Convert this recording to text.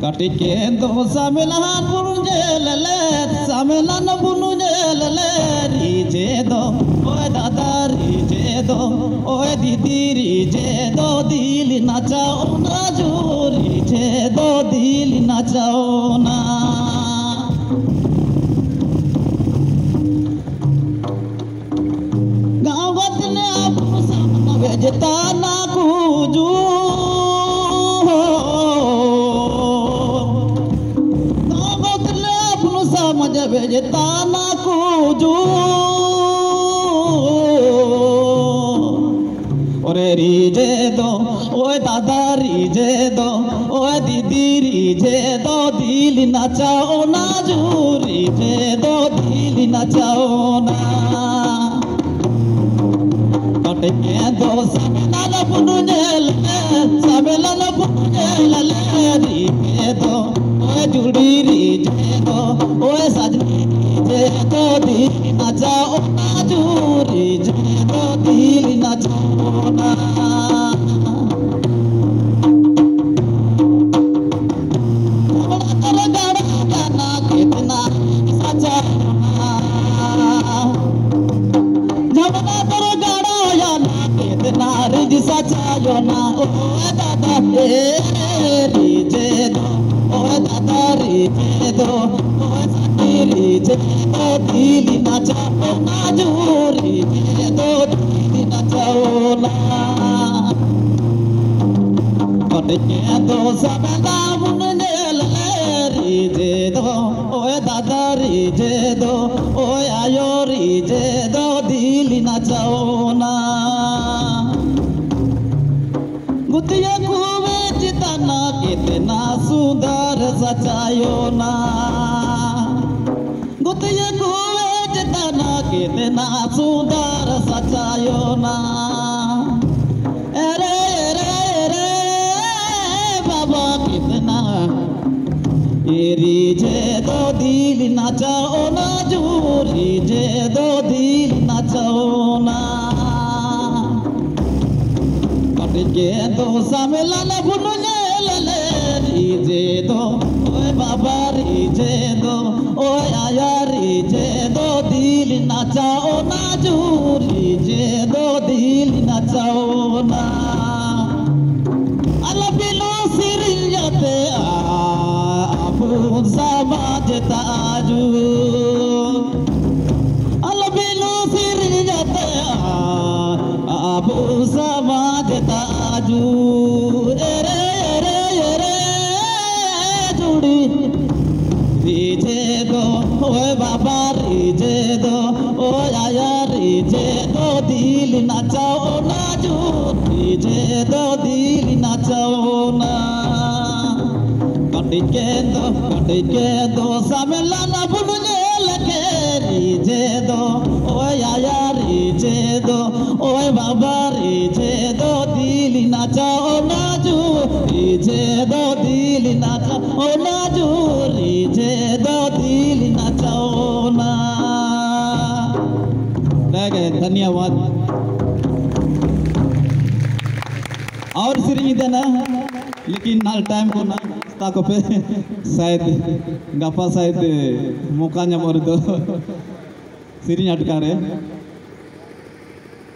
Katike do samilan bunje lele, samilan bunje lele, rije do, oy dada rije do, oy didi rije do, dil nachao na jo rije do, dil nachao na. Gawat ne apnu samna vejta na kuju. मुझे भेजता ना कुजू ओरे रीजे दो ओए दादा रीजे दो ओए दीदी रीजे दो दिल नचाओ ना जू रीजे दो दिल नचाओ ना कटे दो समेला पुनुजेल रीजे दो ओए जुड़ी रीजे दो ओए सजनी रीजे दो दिल नचाओ ना जू रीजे दो दिल नचाओ ना कितना सचा झगड़ा करो गाड़ा या ना कितना रिज सचा यो ना ओ दादा रीजे दो ओ दादा रीजे दो ओ सती रीजे दो दिल नचाओ ना जो रीजे दो दिल नचाओ ना कटे दो सबला मुने रीजे दो ओए दादा रीजे दो ओए आयो रीजे दो दिल नचाओ ना गुतिया कुवे चितना कितना सुंदर सचायो ना गुतिया कुवे चितना कितना सुंदर सचायो ना अरे रे रे बाबा कितना रीजे दो दिल नचाओ ना जो रीजे दो दिल नचाओ ना कटके दो समेला न बुनुजे लले रीजे दो ओए बाबा रीजे दो ओए आया रीजे दो दिल नचाओ ना जो रीजे दो दिल नचाओ ना अलबिलो सिरियते समाज ताजू अलबिलो सिरियते आबू समाज ताजू रे रे रे जुड़ी रीजे दो ओए बाबा रीजे दो ओ आया रीजे दो दिल नचाओ ना जो रीजे दो दिल नचाओ ना कटे दो समेला ना बुनुजे लगे रीजे दो ओए आया रीजे दो ओए बाबा रीजे दो दिल नचाओ ना जो रीजे दो दिल नचाओ ना जो रीजे दो दिल नचाओ ना धन्यवाद और सिरी देना लेकिन नाल टाइम को ना ताको पे शायद गपा शायद मौका nyamor do सिरी अटकारे